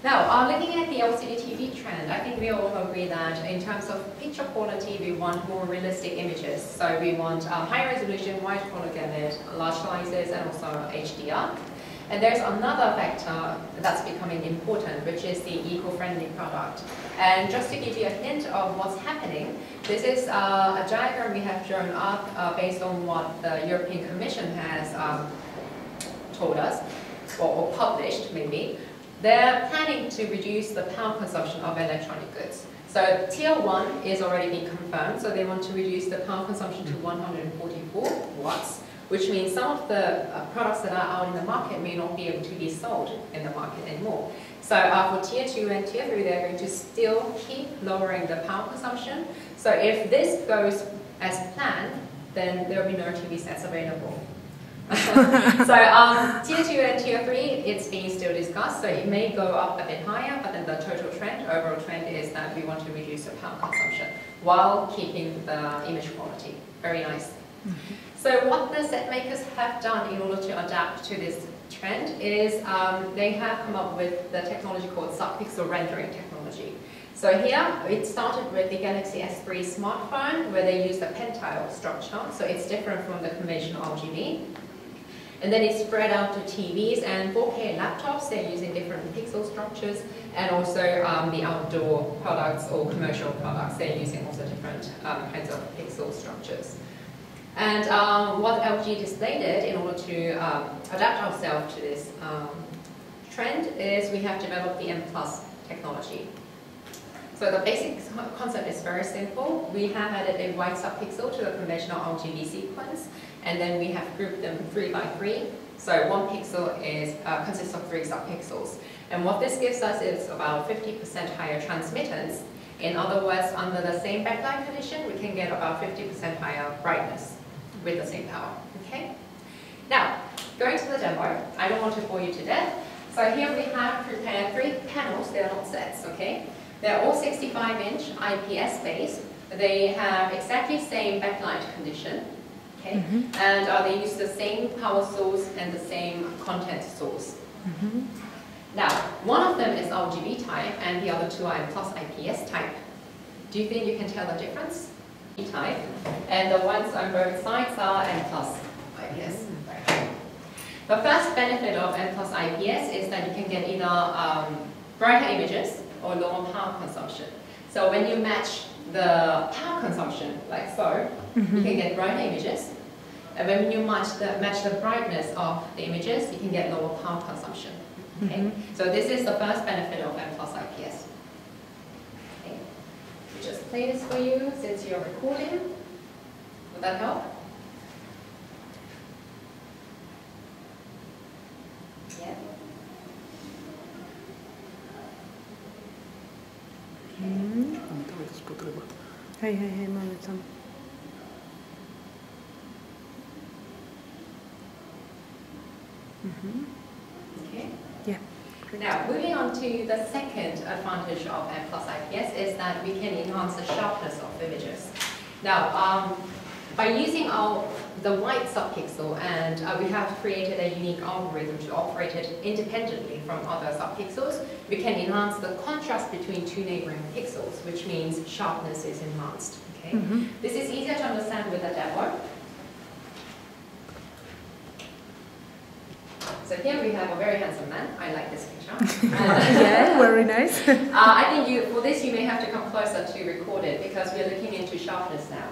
Now, looking at the LCD TV trend, I think we all agree that in terms of picture quality, we want more realistic images. So we want high resolution, wide color gamut, large sizes, and also HDR. And there's another factor that's becoming important, which is the eco-friendly product. And just to give you a hint of what's happening, this is a diagram we have drawn up based on what the European Commission has told us, or published maybe. They're planning to reduce the power consumption of electronic goods. So tier 1 is already being confirmed, so they want to reduce the power consumption to 144 watts, which means some of the products that are out in the market may not be able to be sold in the market anymore. So for tier 2 and tier 3, they're going to still keep lowering the power consumption. So if this goes as planned, then there will be no TV sets available. So tier 2 and tier 3, it's being still discussed, so it may go up a bit higher, but then the total trend, overall trend, is that we want to reduce the power consumption while keeping the image quality. Very nice. So what the set makers have done in order to adapt to this trend is they have come up with the technology called subpixel rendering technology. So here, it started with the Galaxy S3 smartphone, where they use the pentile structure, so it's different from the conventional RGB. And then it's spread out to TVs and 4K laptops. They're using different pixel structures, and also the outdoor products or commercial products, they're using also different kinds of pixel structures. And what LG decided in order to adapt ourselves to this trend is we have developed the M+ technology. So the basic concept is very simple. We have added a white subpixel to the conventional RGB sequence, and then we have grouped them 3 by 3. So one pixel consists of 3 subpixels. And what this gives us is about 50% higher transmittance. In other words, under the same backlight condition, we can get about 50% higher brightness with the same power. Okay? Now, going to the demo, I don't want to bore you to death. So here we have prepared 3 panels. They're not sets, okay? They're all 65-inch IPS based. They have exactly same backlight condition, okay? And they use the same power source and the same content source. Now, one of them is RGB type, and the other 2 are M+IPS type. Do you think you can tell the difference? Type, and the ones on both sides are M+IPS. The first benefit of M+IPS is that you can get either brighter images or lower power consumption. So when you match the power consumption, like so, you can get brighter images. And when you match the brightness of the images, you can get lower power consumption. Okay? So this is the first benefit of M+IPS. Okay. I'll just play this for you since you're recording. Would that help? Yeah. mamy tam. Okay. Yeah. Now, moving on to the second advantage of M+IPS is that we can enhance the sharpness of images. Now, by using the white subpixel, and we have created a unique algorithm to operate it independently from other subpixels, we can enhance the contrast between 2 neighboring pixels, which means sharpness is enhanced. Okay? This is easier to understand with a demo. So here we have a very handsome man. I like this picture. Yeah, very nice. I think for this you may have to come closer to record it because we're looking into sharpness now.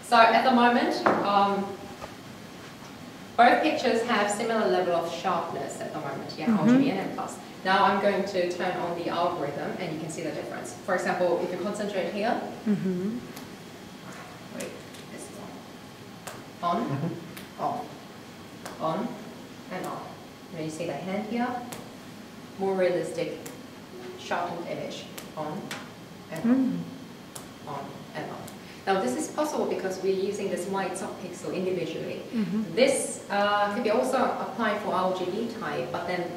So at the moment, both pictures have similar level of sharpness at the moment, yeah, RGB and M+. Now I'm going to turn on the algorithm and you can see the difference. For example, if you concentrate here, wait, this is on, on, and on. Now you see the hand here, more realistic, sharpened image, on, and on, and on. Now this is possible because we're using this white subpixel individually. This can be also applied for RGB type, but then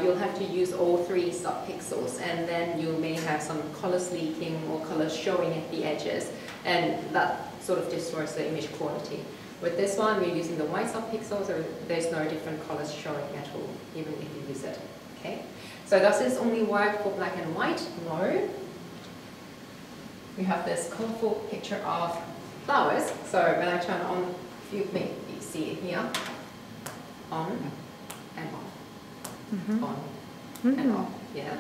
you'll have to use all 3 subpixels, and then you may have some colors leaking or colors showing at the edges, and that sort of destroys the image quality. With this one, we're using the white subpixel, so there's no different colors showing at all, even if you use it. Okay, so does this only work for black and white? No. We have this colorful picture of flowers. So when I turn on, you maybe see it here, on and off, on and off, yeah.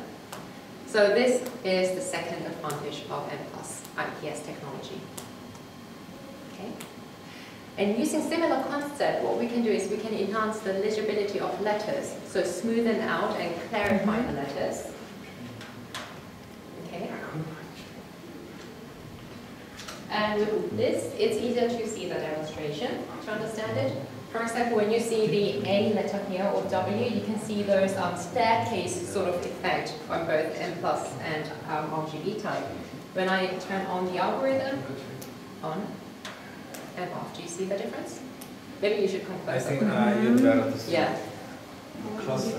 So this is the second advantage of M+IPS technology. Okay. And using similar concept, what we can do is we can enhance the legibility of letters, so smoothen out and clarify the letters. Okay. And with this, it's easier to see the demonstration to understand it. For example, when you see the A letter here or W, you can see those staircase sort of effect on both M+ and RGB type. When I turn on the algorithm, on and off, do you see the difference? Maybe you should come closer. I think you'd better to see. Yeah. Closer.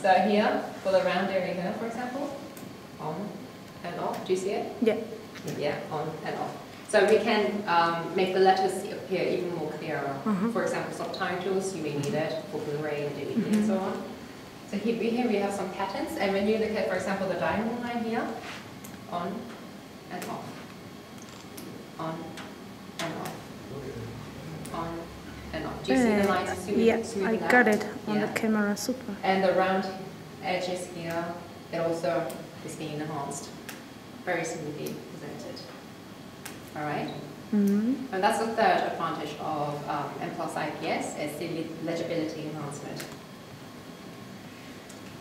So here, for the round area here, for example, on and off, do you see it? Yeah. Yeah, on and off. So we can make the letters appear even more clearer. For example, subtitles, you may need it for Blu-ray and DVD and so on. So here we have some patterns, and when you look at, for example, the diamond line here, on and off, on and off, on and off. Do you see the lines smoothing out? Yeah, I got it on the camera, super. And the round edges here, it also is being enhanced, very smoothly presented. All right? And that's the third advantage of M+IPS, is the legibility enhancement.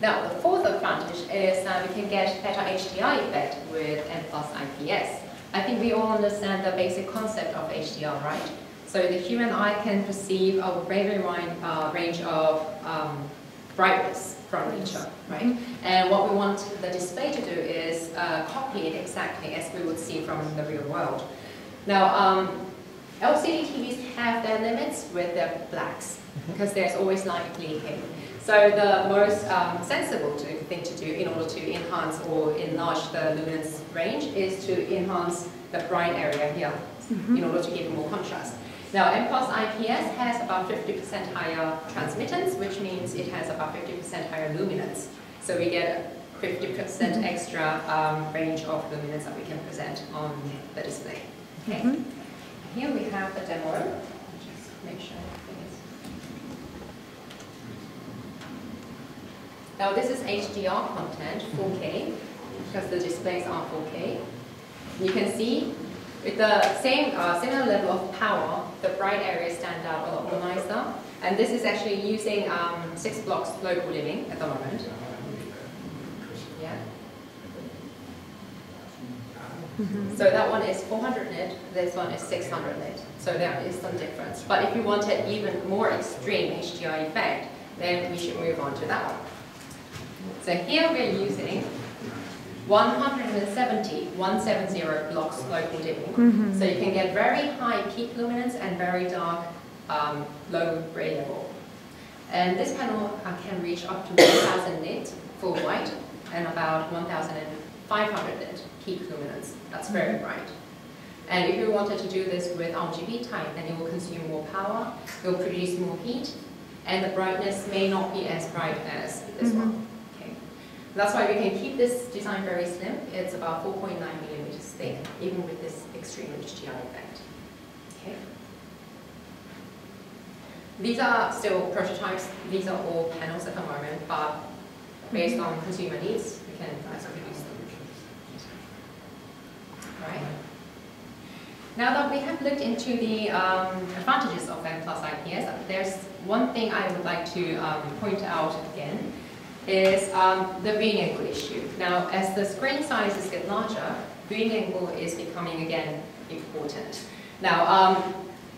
Now, the fourth advantage is that we can get better HDR effect with M+IPS. I think we all understand the basic concept of HDR, right? So the human eye can perceive a very wide range of brightness from nature, right? And what we want the display to do is copy it exactly as we would see from the real world. Now, LCD TVs have their limits with their blacks, because there's always light leaking. So the most sensible thing to do in order to enhance or enlarge the luminance range is to enhance the bright area here in order to give more contrast. Now, M+IPS has about 50% higher transmittance, which means it has about 50% higher luminance. So we get 50% extra range of luminance that we can present on the display. Okay. Here we have the demo. Just make sure it's. Now this is HDR content, 4K, because the displays are 4K. You can see with the same similar level of power, the bright areas stand out a lot more nicer. And this is actually using 6 blocks local dimming at the moment. Yeah. So that one is 400 nit, this one is 600 nit. So there is some difference. But if you want an even more extreme HDR effect, then we should move on to that one. So here we're using 170 blocks local dimming. So you can get very high peak luminance and very dark low gray level. And this panel can reach up to 1000 nit for white and about 1500 nit peak luminance. That's very bright. And if you wanted to do this with RGB type, then it will consume more power, it will produce more heat, and the brightness may not be as bright as this one. Okay. That's why we can keep this design very slim. It's about 4.9 millimeters thick, even with this extreme HDR effect. Okay. These are still prototypes. These are all panels at the moment, but based on consumer needs, we can mass produce them. Right. Now that we have looked into the advantages of M+IPS, there's one thing I would like to point out again, is the viewing angle issue. Now, as the screen sizes get larger, viewing angle is becoming again important. Now,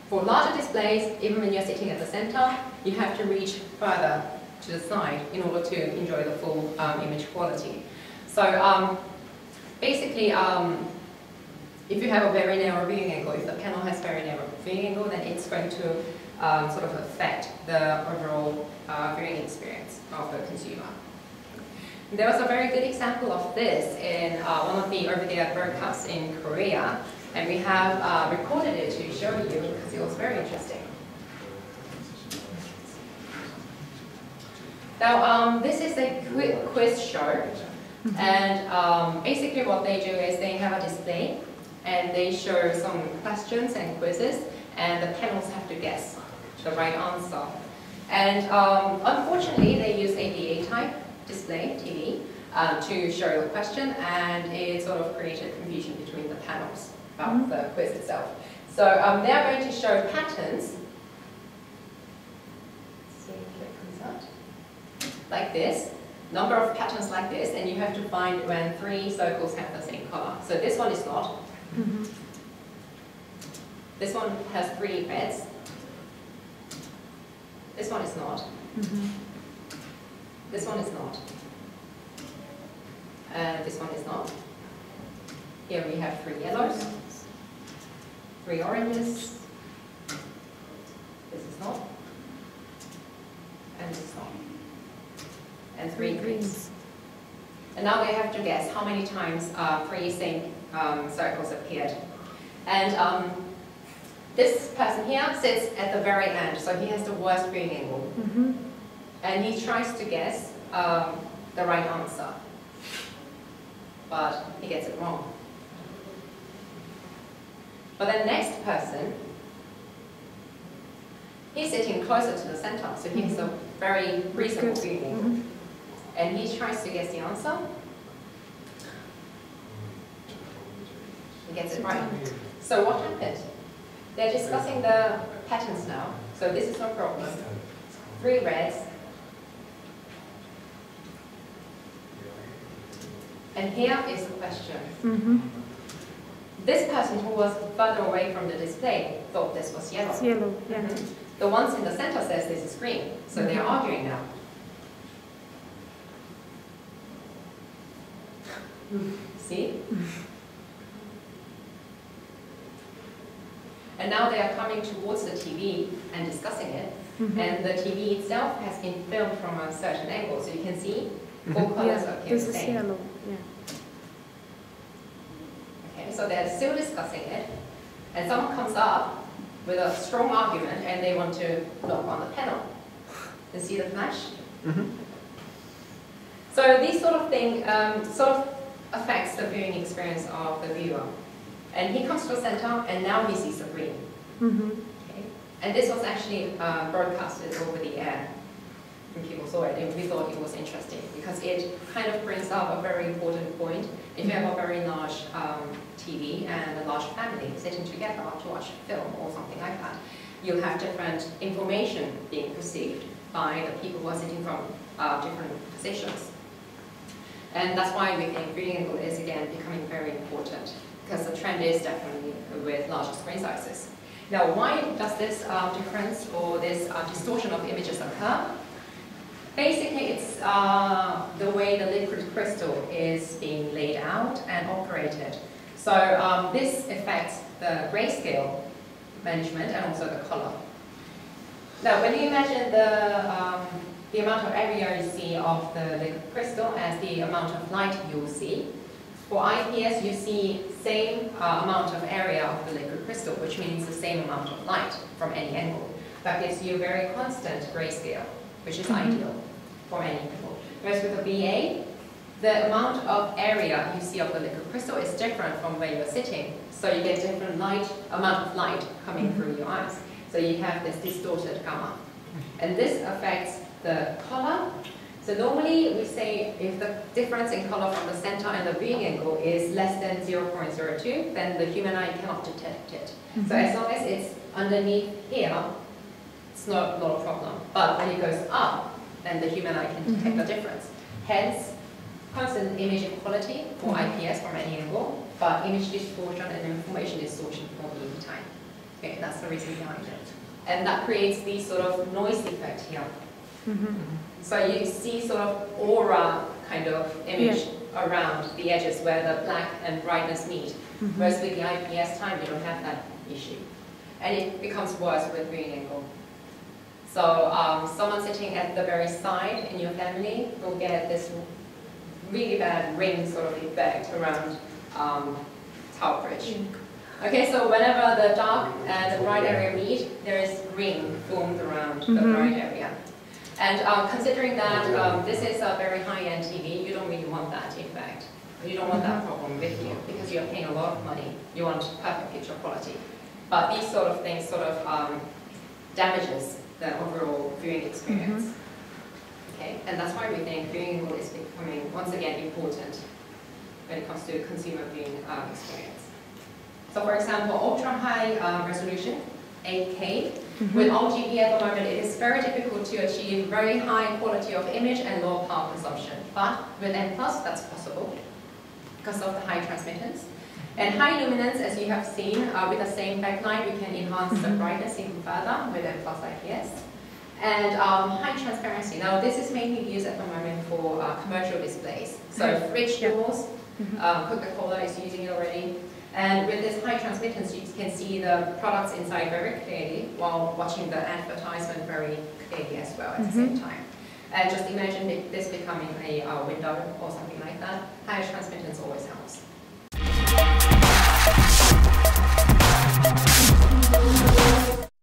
for larger displays, even when you're sitting at the center, you have to reach further to the side in order to enjoy the full image quality. So basically, if you have a very narrow viewing angle, if the panel has very narrow viewing angle, then it's going to sort of affect the overall viewing experience of the consumer. There was a very good example of this in one of the over-the-air broadcasts in Korea, and we have recorded it to show you because it was very interesting. Now, this is a quiz show, and basically what they do is they have a display, and they show some questions and quizzes, and the panels have to guess the right answer. And unfortunately, they use ABA type display, TV, to show the question, and it sort of created confusion between the panels about the quiz itself. So they are going to show patterns. See if it comes out. Like this, number of patterns like this, and you have to find when 3 circles have the same color. So this one is not. This one has 3 reds. This one is not. This one is not. This one is not. Here we have 3 yellows, 3 oranges. This is not. And this is not. And 3 greens. And now they have to guess how many times 3 same circles appeared. And this person here sits at the very end, so he has the worst viewing angle. And he tries to guess the right answer, but he gets it wrong. But the next person, he's sitting closer to the center, so he has a very reasonable viewing angle. And he tries to guess the answer. He gets it right. So what happened? They're discussing the patterns now. So this is no problem. 3 reds. And here is the question. This person who was further away from the display thought this was yellow. It's yellow, yeah. The ones in the center says this is green. So they are arguing now. See? And now they are coming towards the TV and discussing it. And the TV itself has been filmed from a certain angle, so you can see 4 colors appear the this is same. yellow, yeah. Okay, so they're still discussing it, and someone comes up with a strong argument, and they want to knock on the panel. You see the flash? So this sort of thing sort of affects the viewing experience of the viewer. And he comes to the center, and now he sees the green. Okay? And this was actually broadcasted over the air. When people saw it, and we thought it was interesting because it kind of brings up a very important point. If you have a very large TV and a large family sitting together to watch a film or something like that, you'll have different information being perceived by the people who are sitting from different positions. And that's why we think viewing angle is again becoming very important, because the trend is definitely with larger screen sizes. Now, why does this difference or this distortion of images occur? Basically, it's the way the liquid crystal is being laid out and operated. So this affects the grayscale management and also the color. Now, when you imagine the amount of area you see of the liquid crystal as the amount of light you will see, for IPS you see same amount of area of the liquid crystal, which means the same amount of light from any angle. That gives you a very constant grayscale, which is ideal for many people. Whereas with the BA, the amount of area you see of the liquid crystal is different from where you're sitting. So you get different amount of light coming through your eyes. So you have this distorted gamma. And this affects the color. So normally we say if the difference in color from the center and the viewing angle is less than 0.02, then the human eye cannot detect it. So as long as it's underneath here, it's not a problem. But when it goes up, then the human eye can detect the difference. Hence, constant image quality for IPS from any angle, but image distortion and information distortion for the time. Okay, that's the reason behind it. And that creates this sort of noise effect here. So you see sort of aura kind of image around the edges where the black and brightness meet. Whereas with the IPS time, you don't have that issue. And it becomes worse with viewing angle. So someone sitting at the very side in your family will get this really bad ring sort of effect around Tower Bridge. Okay, so whenever the dark and the bright area meet, there is ring formed around the bright area. And considering that this is a very high-end TV, you don't really want that effect. You don't want that problem with you because you're paying a lot of money. You want perfect picture quality. But these sort of things sort of damages the overall viewing experience. Okay, and that's why we think viewing mode is becoming, once again, important when it comes to consumer viewing experience. So for example, ultra-high resolution, 8K. With OGP at the moment, it is very difficult to achieve very high quality of image and low power consumption. But with M+, that's possible because of the high transmittance. And high luminance, as you have seen, with the same backlight, we can enhance the brightness even further with M+IPS. And high transparency. Now, this is mainly used at the moment for commercial displays. So fridge doors, Coca-Cola is using it already. And with this high transmittance, you can see the products inside very clearly while watching the advertisement very clearly as well at the same time. And just imagine this becoming a window or something like that. Higher